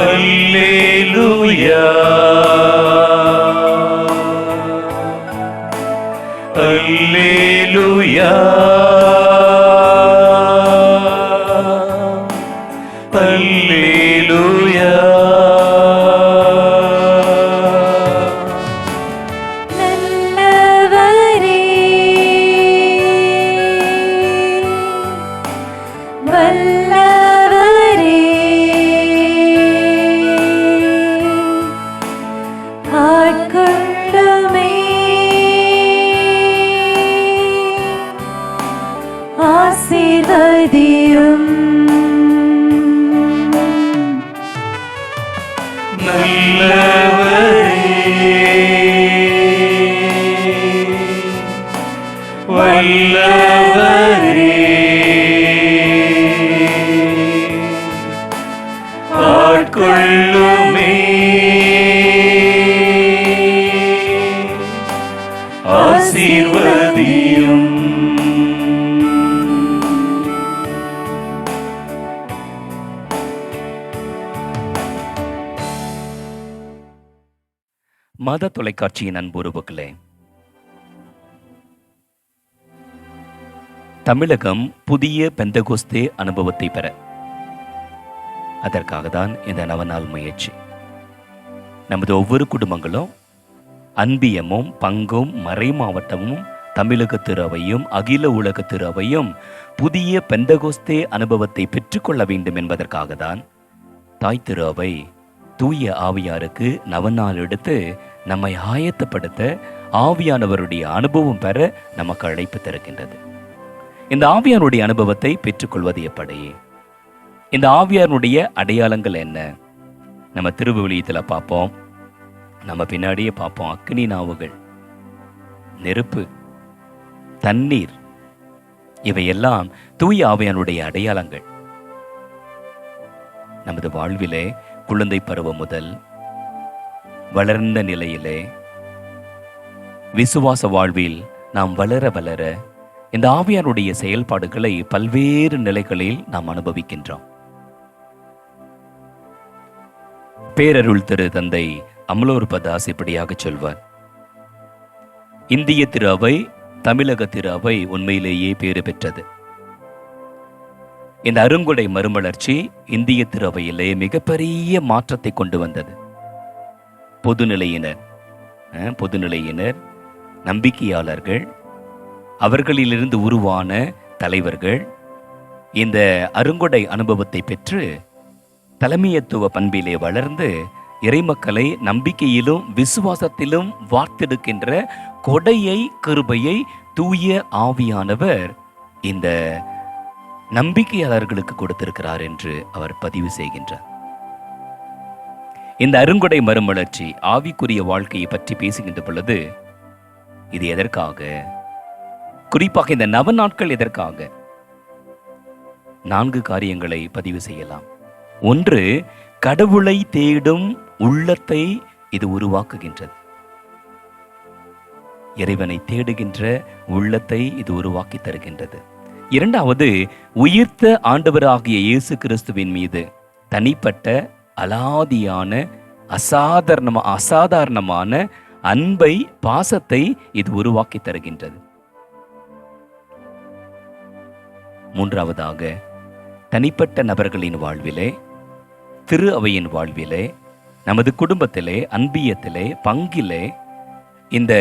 அல்லேலூயா, அல்லேலூயா, அல்லேலூயா. நல்லவரே, வல்லவரே, ஆட்கொள்ளுமே, ஆசீர்வதியும். நல்லவரே, வல்லவரே, ஆட்கொள்ளுமே, ஆசீர்வதியும். மத தொலைக்காட்சியின் அன்பு உறவுகளே, தமிழகம் புதிய பெந்தகோஸ்தே அனுபவத்தை பெற, அதற்காக தான் இந்த நவநாள் முயற்சி. நமது ஒவ்வொரு குடும்பங்களும் அன்பியமும் பங்கும் மறை மாவட்டமும் தமிழக திரு அவையும் அகில உலக திரு அவையும் புதிய பெந்தகோஸ்தே அனுபவத்தை பெற்றுக்கொள்ள வேண்டும் என்பதற்காக தான் தாய் திரு அவை தூய ஆவியாருக்கு நவநாள் எடுத்து நம்மை ஆயத்தப்படுத்த, ஆவியானவருடைய அனுபவம் பெற நமக்கு அழைப்பு தருகின்றது. இந்த ஆவியானுடைய அனுபவத்தை பெற்றுக்கொள்வது எப்படி? இந்த ஆவியானுடைய அடையாளங்கள் என்ன? நம்ம திருவிவிலியத்தில் பார்ப்போம், நம்ம பின்னாடியே பார்ப்போம். அக்னி நாவுகள், நெருப்பு, தண்ணீர், இவையெல்லாம் தூய ஆவியானுடைய அடையாளங்கள். நமது வாழ்விலே குழந்தை பருவம் முதல் வளர்ந்த நிலையிலே விசுவாச வாழ்வில் நாம் வளர வளர இந்த ஆவியானுடைய செயல்பாடுகளை பல்வேறு நிலைகளில் நாம் அனுபவிக்கின்றோம். பேரருள் திரு தந்தை அமலோற்பதாஸ் இப்படியாக சொல்வார், இந்திய திரு அவை தமிழக திரு அவை உண்மையிலேயே பேறு பெற்றது. இந்த அருங்கொடை மறுமலர்ச்சி இந்திய திரு அவையிலே மிகப்பெரிய மாற்றத்தை கொண்டு வந்தது. பொதுநிலையினர், நம்பிக்கையாளர்கள், அவர்களிலிருந்து உருவான தலைவர்கள் இந்த அருங்கொடை அனுபவத்தை பெற்று தலைமையத்துவ பண்பிலே வளர்ந்து இறைமக்களை நம்பிக்கையிலும் விசுவாசத்திலும் வார்த்தெடுக்கின்ற கொடையை, கிருபையை தூய ஆவியானவர் இந்த நம்பிக்கையாளர்களுக்கு கொடுத்திருக்கிறார் என்று அவர் பதிவு செய்கின்றார். இந்த அருங்கொடை மறுமலர்ச்சி ஆவிக்குரிய வாழ்க்கையை பற்றி பேசுகின்ற பொழுது இது எதற்காக, குறிப்பாக இந்த நவ நாட்கள் எதற்காக? 4 காரியங்களை பதிவு செய்யலாம். 1, கடவுளை தேடும் உள்ளத்தை இது உருவாக்குகின்றது. இறைவனை தேடுகின்ற உள்ளத்தை இது உருவாக்கி தருகின்றது. 2வது, உயிர்த்த ஆண்டவராகிய இயேசு கிறிஸ்துவின் மீது தனிப்பட்ட அலாதியான அசாதாரணமான அன்பை, பாசத்தை இது உருவாக்கி தருகின்றது. 3வதாக, தனிப்பட்ட நபர்களின் வாழ்விலே, திரு அவையின் வாழ்விலே, நமது குடும்பத்திலே, அன்பியத்திலே, பங்கிலே இந்த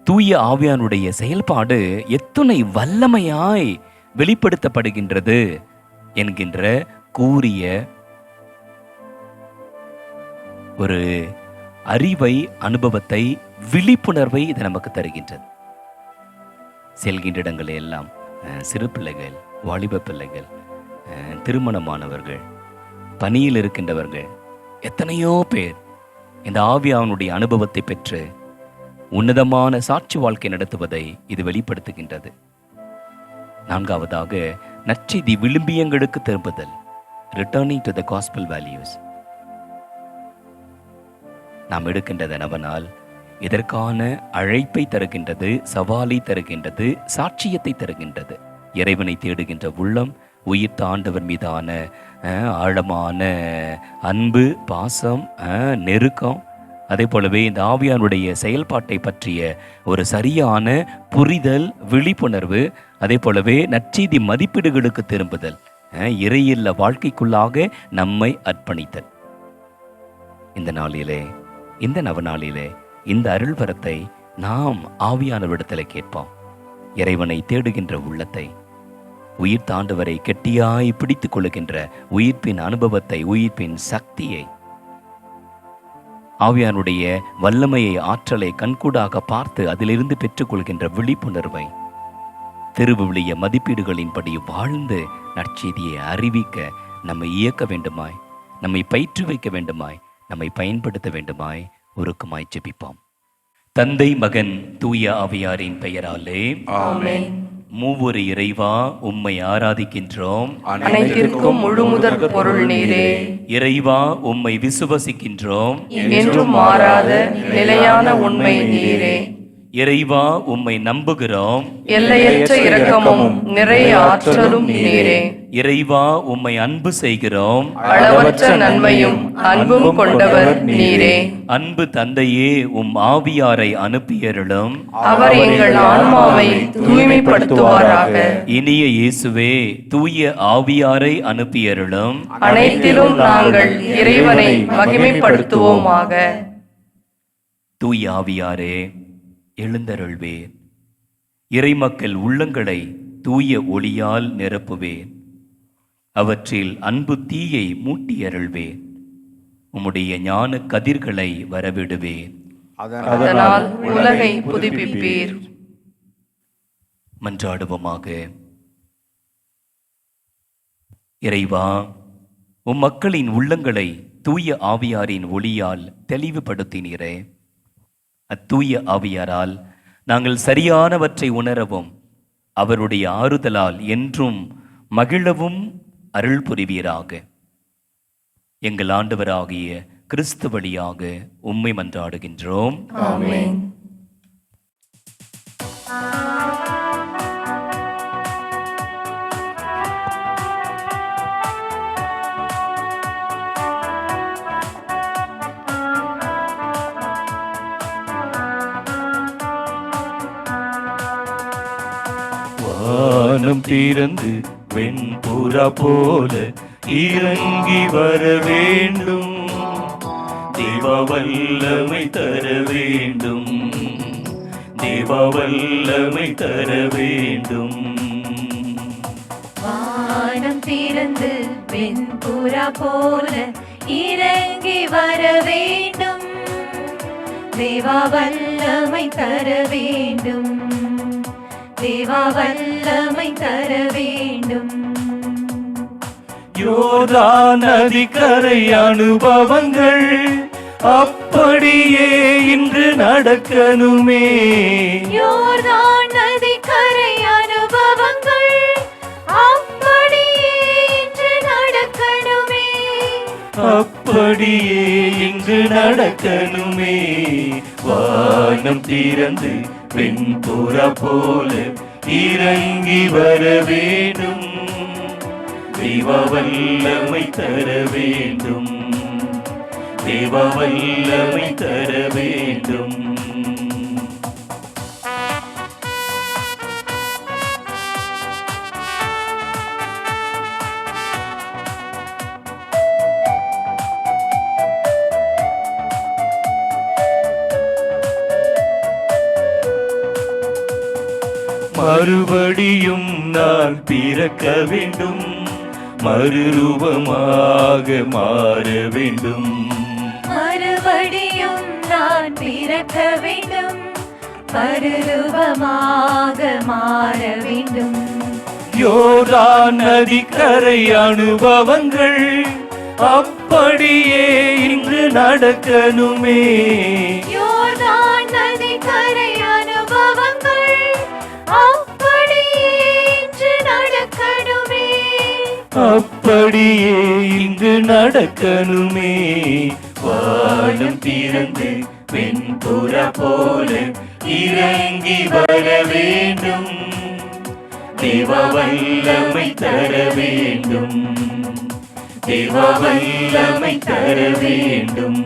தூய ஆவியானுடைய செயல்பாடு எத்துணை வல்லமையாய் வெளிப்படுத்தப்படுகின்றது என்கின்ற கூறிய ஒரு அறிவை, அனுபவத்தை, விழிப்புணர்வை இது நமக்கு தருகின்றது. செல்கின்ற இடங்கள் எல்லாம் சிறு பிள்ளைகள், வாலிப பிள்ளைகள், திருமணமானவர்கள், பணியில் இருக்கின்றவர்கள், எத்தனையோ பேர் இந்த ஆவியானுடைய அனுபவத்தை பெற்று உன்னதமான சாட்சி வாழ்க்கை நடத்துவதை இது வெளிப்படுத்துகின்றது. 4வதாக, நற்செய்தி விழும்பியங்களுக்கு திரும்புதல், returning to the gospel values. நாம் எடுக்கின்றது நவநாள் இதற்கான அழைப்பை தருகின்றது, சவாலை தருகின்றது, சாட்சியத்தை தருகின்றது. இறைவனை தேடுகின்ற உள்ளம் உயிர்த்த ஆண்டவர் மீதான ஆழமான அன்பு, பாசம், நெருக்கம், அதே போலவே இந்த ஆவியானுடைய செயல்பாட்டை பற்றிய ஒரு சரியான புரிதல், விழிப்புணர்வு, அதே போலவே நற்செய்தி மதிப்பீடுகளுக்கு திரும்புதல், இறையில்ல வாழ்க்கைக்குள்ளாக நம்மை அர்ப்பணித்தல். இந்த நாளிலே, இந்த நவநாளிலே இந்த அருள்வரத்தை நாம் ஆவியானவரிடத்தில் கேட்போம். இறைவனை தேடுகின்ற உள்ளத்தை, உயிர் தாண்டவரை கெட்டியாய் பிடித்துக் கொள்ளுகின்ற உயிர்ப்பின் அனுபவத்தை, உயிர்ப்பின் சக்தியை, ஆவியானுடைய வல்லமையை, ஆற்றலை கண்கூடாக பார்த்து அதிலிருந்து பெற்றுக்கொள்கின்ற விழிப்புணர்வை, திருவிவிலிய மதிப்பீடுகளின்படி வாழ்ந்து நற்செய்தியை அறிவிக்க நம்மை இயக்க வேண்டுமாய், நம்மை பயிற்றுவிக்க வேண்டுமாய், நம்மை பயன்படுத்த வேண்டுமாய் உருக்கமாய் ஜெபிப்போம். தந்தை, மகன், தூய ஆவியாரின் பெயராலே ஆமென். மூவொரு இறைவா, உம்மை ஆராதிக்கின்றோம். அனைத்திற்கும் முழுமுதற் பொருள் நீரே. இறைவா, உம்மை விசுவசிக்கின்றோம். என்றும் மாறாத நிலையான உண்மை நீரே. இறைவா, உம்மை நம்புகிறோம். எல்லையற்ற இரக்கமும் நிறைய ஆற்றலும் நீரே. இறைவா, உம்மை அன்பு செய்கிறோம். அளவற்ற நன்மையும் அன்பும் கொண்டவர் நீரே. அன்பு தந்தையே, உம் ஆவியாரை அனுப்பியருளும். அவர் எங்கள் ஆன்மாவை தூய்மைப்படுத்துவாராக. இனிய இயேசுவே, தூய ஆவியாரை அனுப்பியருளும். அனைத்திலும் நாங்கள் இறைவனை மகிமைப்படுத்துவோமாக. தூய ஆவியாரே, எழுந்தருள்வேன். இறைமக்கள் உள்ளங்களை தூய ஒளியால் நிரப்புவேன். அவற்றில் அன்பு தீயை மூட்டியருள்வேன். உம்முடைய ஞான கதிர்களை வரவிடுவேன். அதனால் உலகை புதுப்பிப்பீர். மன்றாடுவோமாக. இறைவா, உம் மக்களின் உள்ளங்களை தூய ஆவியாரின் ஒளியால் தெளிவுபடுத்தினீரே. அத்தூய ஆவியாரால் நாங்கள் சரியானவற்றை உணரவும், அவருடைய ஆறுதலால் என்றும் மகிழவும் அருள் புரிவீராக. எங்கள் ஆண்டவராகிய கிறிஸ்து வழியாக உம்மை மன்றாடுகின்றோம். ஆமென். வானம் திறந்து வெண்புறா போல இறங்கி வர வேண்டும். தேவ வல்லமை தர வேண்டும். தேவ வல்லமை தர வேண்டும். வானம் திறந்து வெண்புறா போல இறங்கி வர வேண்டும். தேவா வல்லமை தர வேண்டும். தேவா வல்லமை தர வேண்டும். யோர்தான் நதிக்கரை அனுபவங்கள் அப்படியே இன்று நடக்கணுமே. யோர்தான் நதிக்கரை அனுபவங்கள் அப்படியே இன்று நடக்கணுமே. அப்படியே இன்று நடக்கணுமே. வானம் திறந்து வெண்புறா போல இறங்கி வர வேண்டும். தேவ வல்லமை தர வேண்டும். தேவ வல்லமை தர வேண்டும். மறுபடியும் நான் பிறக்க வேண்டும். மறுரூபமாக மாற வேண்டும். மறுபடியும் நான் பிறக்க வேண்டும். மறுரூபமாக மாற வேண்டும். யோர்தான் நதிக்கரை அனுபவங்கள் அப்படியே இன்று நடக்கணுமே. யோர்தான் நதிக்கரை அனுபவங்கள் அப்படியே இன்று நடக்கணுமே. அப்படியே இங்கு நடக்கணுமே. வானம் திறந்து வெண்புறா போல இறங்கி வர வேண்டும். தேவ வல்லமை தர வேண்டும், தேவ வல்லமை தர வேண்டும்.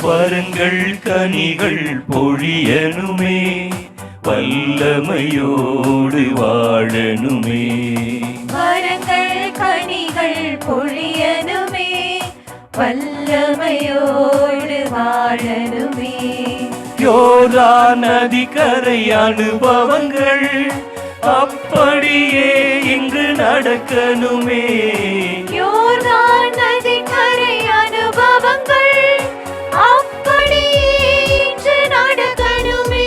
வருங்கள் கனிகள் பொழியனுமே, வல்லமையோடு வாழனுமே. வரங்கள் கனிகள் பொழியனுமே, வல்லமையோடு வாழனுமே. யோர்தான் நதிக்கரை அனுபவங்கள் அப்படியே இங்கு நடக்கணுமே. யோர்தான் நதிக்கரை அனுபவங்கள் அப்படியே இன்று நடக்கணுமே,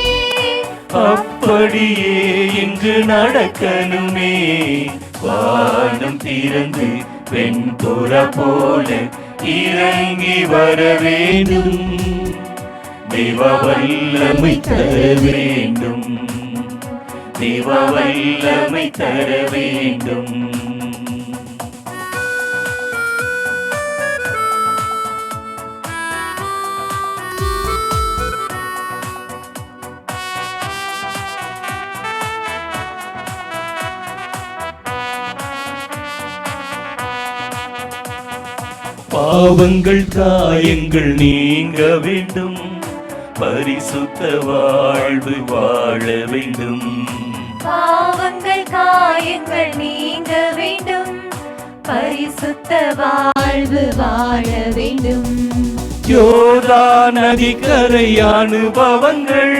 அப்படியே இன்று நடக்கணுமே. வானம் திறந்து வெண்புறா போல இறங்கி வர வேண்டும், தேவ வல்லமை தர வேண்டும், தேவ வல்லமை தர வேண்டும். பாவங்கள் காயங்கள் நீங்க வேண்டும், பரிசுத்த வாழ்வு வாழ வேண்டும். பாவங்கள் காயங்கள் நீங்க வேண்டும், பரிசுத்த வாழ்வு வாழ வேண்டும். யோர்தான் நதிக்கரை அனுபவங்கள்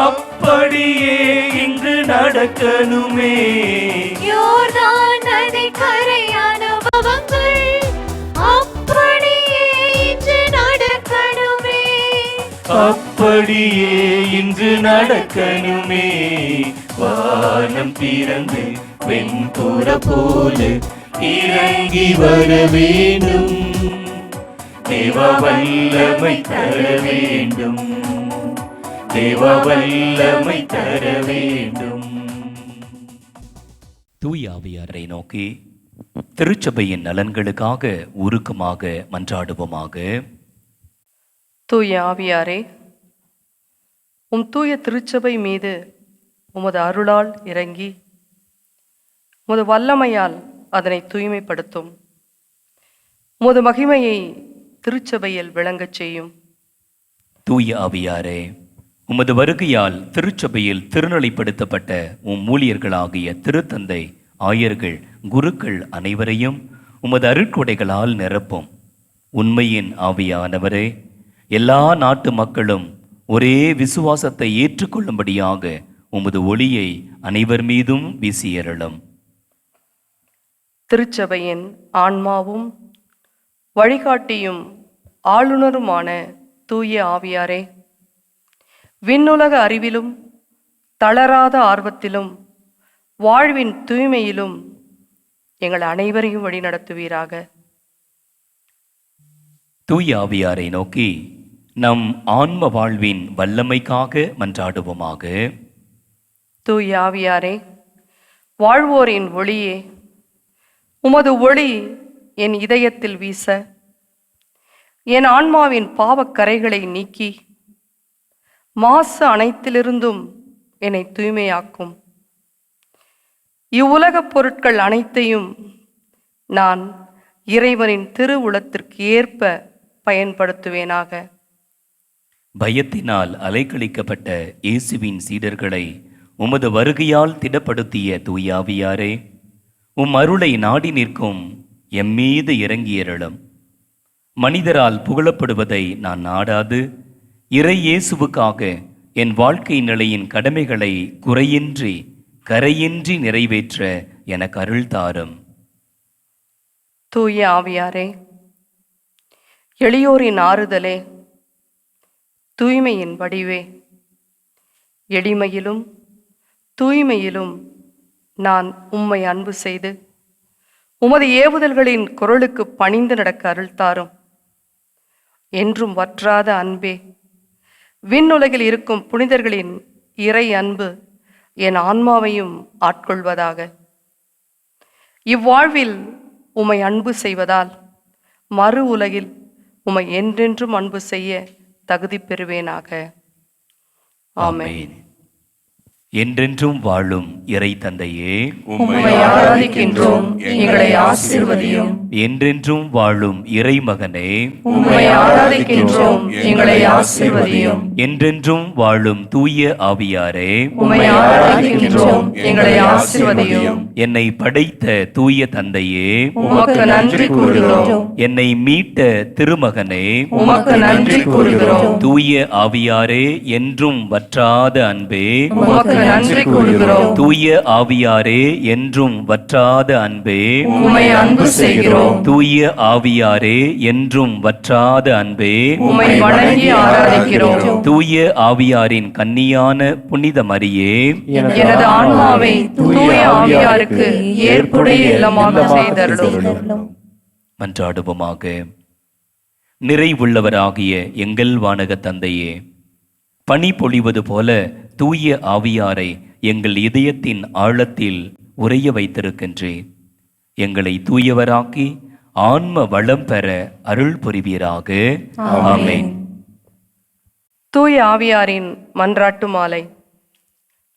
அப்படியே இங்கு நடக்கணுமே. யோர்தான் நதிக்கரை அனுபவங்கள் அப்படியே இன்று நடக்கணுமே, அப்படியே இன்று நடக்கணுமே. வானம் திறந்து வெண்புறா போல இறங்கி வர வேண்டும், தேவ வல்லமை தர வேண்டும், தேவ வல்லமை தர வேண்டும். தூய ஆவியாரை நோக்கி திருச்சபையின் நலன்களுக்காக உருக்கமாக மன்றாடுவோமாக. தூய ஆவியாரே, உம் தூய திருச்சபை மீது உமது அருளால் இறங்கி உமது வல்லமையால் அதனை தூய்மைப்படுத்தும். உமது மகிமையை திருச்சபையில் விளங்கச் செய்யும். தூய ஆவியாரே, உமது வருகையால் திருச்சபையில் திருநிலைப்படுத்தப்பட்ட உம் ஊழியர்களாகிய திருத்தந்தை, ஆயர்கள், குருக்கள் அனைவரையும் உமது அருட்கொடைகளால் நிரப்பும். உண்மையின் ஆவியானவரே, எல்லா நாட்டு மக்களும் ஒரே விசுவாசத்தை ஏற்றுக்கொள்ளும்படியாக உமது ஒளியை அனைவர் மீதும் வீசியருளும். திருச்சபையின் ஆன்மாவும் வழிகாட்டியும் ஆளுநருமான தூய ஆவியாரே, விண்ணுலக அறிவிலும் தளராத ஆர்வத்திலும் வாழ்வின் தூய்மையிலும் எங்கள் அனைவரையும் வழிநடத்துவீராக. தூய ஆவியாரை நோக்கி நம் ஆன்ம வாழ்வின் வல்லமைக்காக மன்றாடுவோமாக. தூய ஆவியாரே, வாழ்வோரின் ஒளியே, உமது ஒளி என் இதயத்தில் வீச என் ஆன்மாவின் பாவக்கரைகளை நீக்கி மாசு அனைத்திலிருந்தும் என்னை தூய்மையாக்கும். இவ்வுலகப் பொருட்கள் அனைத்தையும் நான் இறைவனின் திருவுளத்திற்கு ஏற்ப பயன்படுத்துவேனாக. பயத்தினால் அலைக்கழிக்கப்பட்ட இயேசுவின் சீடர்களை உமது வருகையால் திடப்படுத்திய தூய ஆவியாரே, உம் அருளை நாடி நிற்கும் எம்மீது இறங்கியருளும். மனிதரால் புகழப்படுவதை நான் நாடாது, இறை இயேசுவுக்காக என் வாழ்க்கை நிலையின் கடமைகளை குறையின்றி கரையின்றி நிறைவேற்ற எனக்கு அருள் தாரும். தூய ஆவியாரே, எளியோரின் ஆறுதலே, தூய்மையின் வடிவே, எளிமையிலும் தூய்மையிலும் நான் உம்மை அன்பு செய்து உமது ஏவுதல்களின் குரலுக்கு பணிந்து நடக்க அருள் தாரும். என்றும் வற்றாத அன்பே, விண்ணுலகில் இருக்கும் புனிதர்களின் இறை அன்பு என் ஆன்மாவையும் ஆட்கொள்வதாக. இவ்வாழ்வில் உம்மை அன்பு செய்வதால் மறு உலகில் உம்மை என்றென்றும் அன்பு செய்ய தகுதி பெறுவேனாக. ஆமென். என்றென்றும் வாழும் இறை தந்தையே, உம்மை ஆராதிக்கின்றோம், எங்களை ஆசீர்வதியும். என்றென்றும் வாழும் இறை மகனே, உம்மை ஆராதிக்கின்றோம், எங்களை ஆசீர்வதியும். என்றென்றும் வாழும் தூய ஆவியாரே, உம்மை ஆராதிக்கின்றோம், எங்களை ஆசீர்வதியும். என்னை படைத்த தூய தந்தையே, உமக்கு நன்றி கூறுகிறோம். என்னை மீட்ட திருமகனே, உமக்கு நன்றி கூறுகிறோம். தூய ஆவியாரே, என்றும் வற்றாத அன்பே, உமக்கு நன்றி கூறுகிறோம். தூய ஆவியாரே, என்றும் வற்றாத அன்பே, உம்மை அன்பு செய்கிறோம். தூய ஆவியாரே, என்றும் வற்றாத அன்பே, உம்மை வணங்கி ஆராதிக்கிறோம். தூய ஆவியாரின் கன்னியான புனித மரியே, எனது ஆன்மாவை தூய ஆவியாருக்கு ஏற்புடைய இல்லமாக செய்தருளும். மன்றாடுவோமாக. நிறைவுள்ளவராகிய எங்கள் வானக தந்தையே, பனி பொழிவது போல தூய ஆவியாரை எங்கள் இதயத்தின் ஆழத்தில் உறைய வைத்திருக்கின்றேன். எங்களை தூயவராக்கி ஆன்ம வளம் பெற அருள் புரிவீராக. ஆமென். தூய ஆவியாரின் மன்றாட்டு மாலை.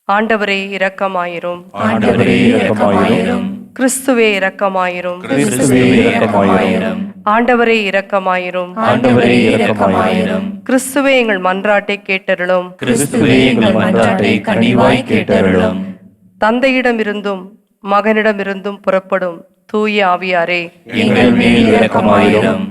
ஆண்டவரே இரக்கமாயிரும். ஆண்டவரே இரக்கமாயிரும். கிறிஸ்துவே இரக்கமாயிரும். கிறிஸ்துவே இரக்கமாயிரும். ஆண்டவரே இரக்கமாயிரும். ஆண்டவரே இரக்கமாயிரும். கிறிஸ்துவே எங்கள் மன்றாட்டை கேட்டருளும். கிறிஸ்துவே எங்கள் மன்றாட்டை கனிவாய் கேட்டருளும். தந்தையிடமிருந்தும் மகனிடமிருந்தும் புறப்படும் தூய ஆவியாரே, எங்கள் மேல் இரக்கமாயிரும்.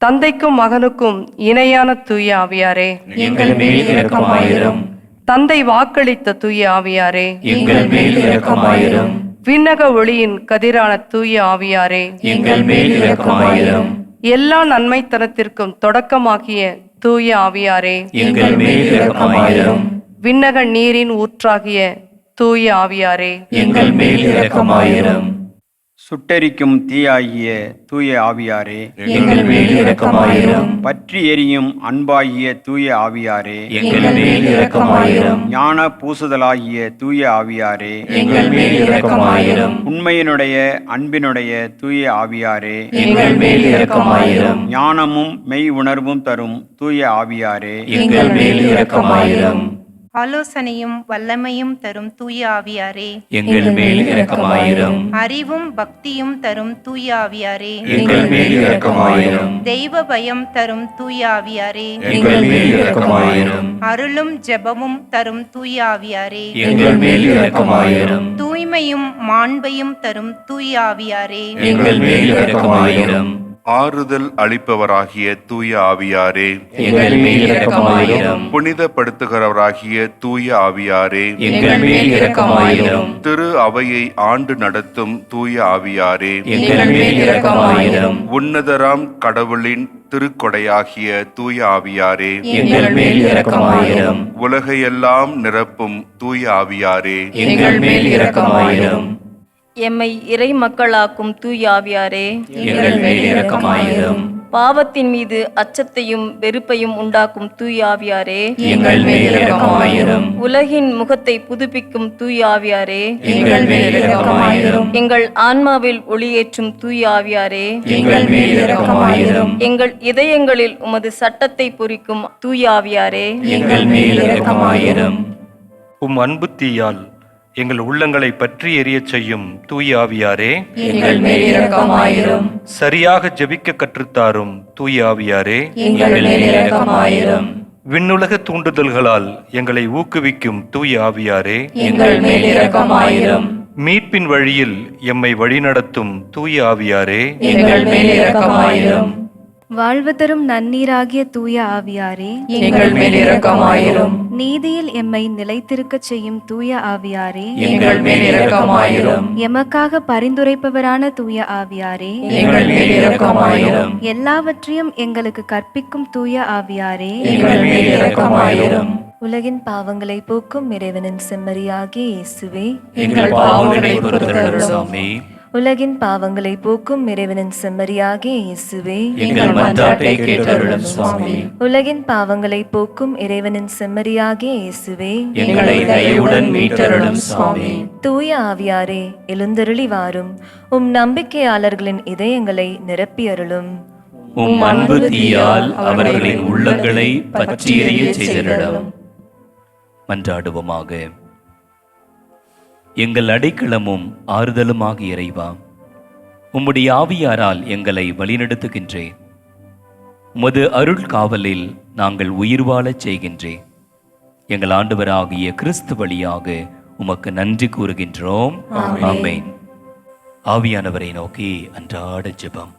தந்தைக்கும் மகனுக்கும் இணையான தூய ஆவியாரே, எங்கள் மேல் இரக்கமாயிரும். தந்தை வாக்களித்த தூய ஆவியாரே, எங்கள் மேல் இரக்கமாயிரும். விண்ணக ஒளியின் கதிரான தூய ஆவியாரே, எங்கள் மேல் இரக்கமாயிரும். எல்லா நன்மைத்தனத்திற்கும் தொடக்கமாகிய தூய ஆவியாரே, எங்கள் மேல் இரக்கமாயிரும். விண்ணக நீரின் ஊற்றாகிய தூய ஆவியாரே, எங்கள் மேல் இரக்கமாயிரும். சுட்டெரிக்கும் தீயாகிய தூய ஆவியாரே, எங்கள் மேல் இரக்கமாயிரும். பற்றி எரியும் அன்பாகிய தூய ஆவியாரே, எங்கள் மேல் இரக்கமாயிரும். ஞான பூசுதலாகிய தூய ஆவியாரே, எங்கள் மேல் இரக்கமாயிரும். உண்மையினுடைய அன்பினுடைய தூய ஆவியாரே, எங்கள் மேல் இரக்கமாயிரும். ஞானமும் மெய் உணர்வும் தரும் தூய ஆவியாரே, எங்கள் மேல் இரக்கமாயிரும். ஆலோசனையும் வல்லமையும் தரும் தூய ஆவியாரே, எங்கள் மேல் இரக்கமாயிரும். அறிவும் பக்தியும் தரும் தூய ஆவியாரே, எங்கள் மேல் இரக்கமாயிரும். தெய்வ பயம் தரும் தூய ஆவியாரே, எங்கள் மேல் இரக்கமாயிரும். அருளும் ஜெபமும் தரும் தூய ஆவியாரே, எங்கள் மேல் இரக்கமாயிரும். தூய்மையும் மாண்பையும் தரும் தூய ஆவியாரே, எங்கள் மேல் இரக்கமாயிரும். ஆறுதல் அளிப்பவராகிய தூய ஆவியாரே, எங்கள் மேல் இரக்கமாயிரும். புனிதப்படுத்துகிறவராகிய தூய ஆவியாரே, எங்கள் மேல் இரக்கமாயிரும். திரு அவையை ஆண்டு நடத்தும் தூய ஆவியாரே, எங்கள் மேல் இரக்கமாயிரும். உன்னதராம் கடவுளின் திருக்கொடையாகிய தூய ஆவியாரே, எங்கள் மேல் இரக்கமாயிரும். உலகையெல்லாம் நிரப்பும் தூய ஆவியாரே, எங்கள் மேல் இரக்கமாயிரும். எம்மை இறை மக்களாக்கும் தூய ஆவியாரே, எங்கள் மேல் இரக்கமாயிரும். பாவத்தின் மீது அச்சத்தையும் வெறுப்பையும் உண்டாக்கும் தூய ஆவியாரே, எங்கள் மேல் இரக்கமாயிரும். உலகின் முகத்தை புதுப்பிக்கும் தூய ஆவியாரே, எங்கள் மேல் இரக்கமாயிரும். எங்கள் ஆன்மாவில் ஒளியேற்றும் தூய ஆவியாரே, எங்கள் மேல் இரக்கமாயிரும். எங்கள் இதயங்களில் உமது சட்டத்தை பொறிக்கும் தூய ஆவியாரே, எங்கள் மேல் இரக்கமாயிரும். உம் அன்பு தீயால் எங்கள் உள்ளங்களை பற்றி எரியச் செய்யும் தூய ஆவியாரே, எங்கள் மேல் இரக்கமாயிரும். சரியாக ஜெபிக்க கற்றுத்தாரும் தூய ஆவியாரே, எங்கள் மேல் இரக்கமாயிரும். விண்ணுலக தூண்டுதல்களால் எங்களை ஊக்குவிக்கும் தூய ஆவியாரே, எங்கள் மேல் இரக்கமாயிரும். மீட்பின் வழியில் எம்மை வழிநடத்தும் தூய ஆவியாரே, எங்கள் மேல் இரக்கமாயிரும். வாழ்வு தரும் நன்னீராகிய தூய ஆவியாரே, எங்கள் மேல் இரக்கமாயிரும். நீதியில் எம்மை நிலைத்திருக்கச் செய்யும் தூய ஆவியாரே, எங்கள் மேல் இரக்கமாயிரும். எமக்காக பரிந்துரைப்பவரான தூய ஆவியாரே, எங்கள் மேல் இரக்கமாயிரும். எல்லாவற்றையும் எங்களுக்கு கற்பிக்கும் தூய ஆவியாரே, எங்கள் மேல் இரக்கமாயிரும். உலகின் பாவங்களை போக்கும் இறைவனின் செம்மறியாகிய இயேசுவே, எங்கள் பாவங்களை பொறுத்தருளும். சாமி, உலகின் பாவங்களை போக்கும் இறைவனின் செம்மறியாகிய இயேசுவே, எங்கள் மன்றாட்டை கேட்டருளும் சுவாமி. உலகின் பாவங்களை போக்கும் இறைவனின் செம்மறியாகிய இயேசுவே, எங்களை தயவுடன் மீட்டருளும் சுவாமி. தூய ஆவியாரே, எழுந்தருளி வாரும். உம் நம்பிக்கையாளர்களின் இதயங்களை நிரப்பியருளும். உம் அன்பு தீயால் அவர்களின் உள்ளங்களை பற்றி எரிய செய்திடலும். மன்றாடுவோமாக. எங்கள் அடைக்கலமும் ஆறுதலுமாக இறைவா, உம்முடைய ஆவியாரால் எங்களை வழிநடத்துகின்றேன். உமது அருள் காவலில் நாங்கள் உயிர் வாழச் செய்கின்றேன். எங்கள் ஆண்டவராகிய கிறிஸ்து வழியாக உமக்கு நன்றி கூறுகின்றோம். ஆமென். ஆவியானவரை நோக்கி அன்றாட ஜெபம்.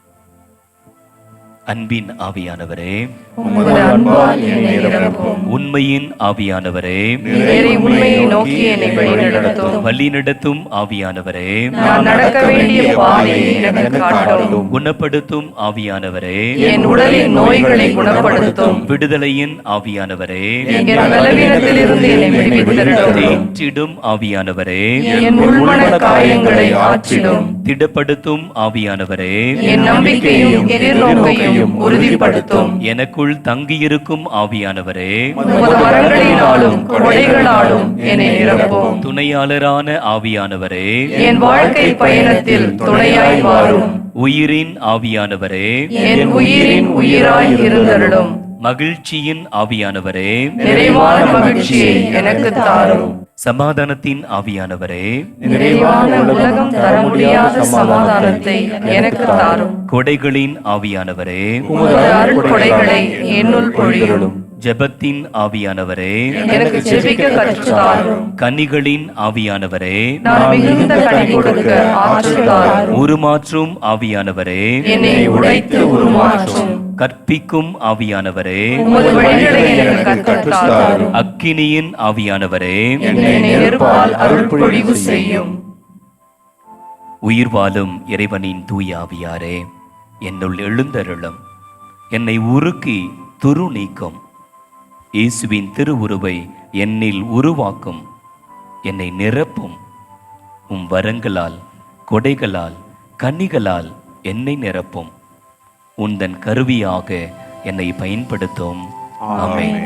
அன்பின் ஆவியானவரே, உமது அன்பால் என்னை நிரப்பும். உண்மையின் ஆவியானவரே, நேரே உண்மையை நோக்கி என்னை வழிநடத்தும். வழிநடத்தும் ஆவியானவரே, நான் நடக்க வேண்டிய பாதையை எனக்கு காட்டும். குணப்படுத்தும் ஆவியானவரே, என் உடலின் நோய்களை குணப்படுத்தும். விடுதலையின் ஆவியானவரே, என் பலவீனத்திலிருந்து என்னை விடுவித்தருளும். தேற்றிடும் ஆவியானவரே, என் உள்மன காயங்களை ஆற்றிடும். திடப்படுத்தும் ஆவியானவரே, என் நம்பிக்கையும் எதிர்நோக்கையும் உறுதிப்படுத்தும். எனக்குள் தங்கியிருக்கும் ஆவியானவரே, உமது வரங்களினாலும் கொடைகளாலும் என்னை நிரப்பும். துணையாளரான ஆவியானவரே, என் வாழ்க்கை பயணத்தில் துணையாய் வாரும். உயிரின் ஆவியானவரே, என் உயிரின் உயிராய் இருந்தருளும். மகிழ்ச்சியின் ஆவியானவரே, நிறைவான மகிழ்ச்சியை எனக்கு தாரும். சமாதானத்தின் ஆவியானவரே, நிறைவான உலகம் தர முடியாத சமாதானத்தை எனக்கு தாரும். கொடைகளின் ஆவியானவரே, உமது அருள் கொடைகளை என்னுள் பொழியும். ஜெபத்தின் ஆவியானவரே, எனக்கு ஜெபிக்க கற்றுத் தாரும். கன்னிகளின் ஆவியானவரே, நான் மிகுந்த கனி கொடுக்க ஆற்றல் தாரும். உருமாற்றும் ஆவியானவரே, என்னை உடைத்து உருமாற்றும். கற்பிக்கும் ஆவியானவரே, உமது வழிகளை எனக்கு கற்றுத் தாரும். அக்கினியின் ஆவியானவரே, என்னை நெருப்பால் அருள் பொழிவு செய்யும். உயிர் வாழும் இறைவனின் தூய ஆவியாரே, என்னுள் எழுந்தருளும். என்னை உருக்கி துரு நீக்கும். இயேசுவின் திருவுருவை என்னில் உருவாக்கும். என்னை நிரப்பும். உம் வரங்களால், கொடைகளால், கன்னிகளால் என்னை நிரப்பும். உந்தன் கருவியாக என்னை பயன்படுத்தும். ஆமென்.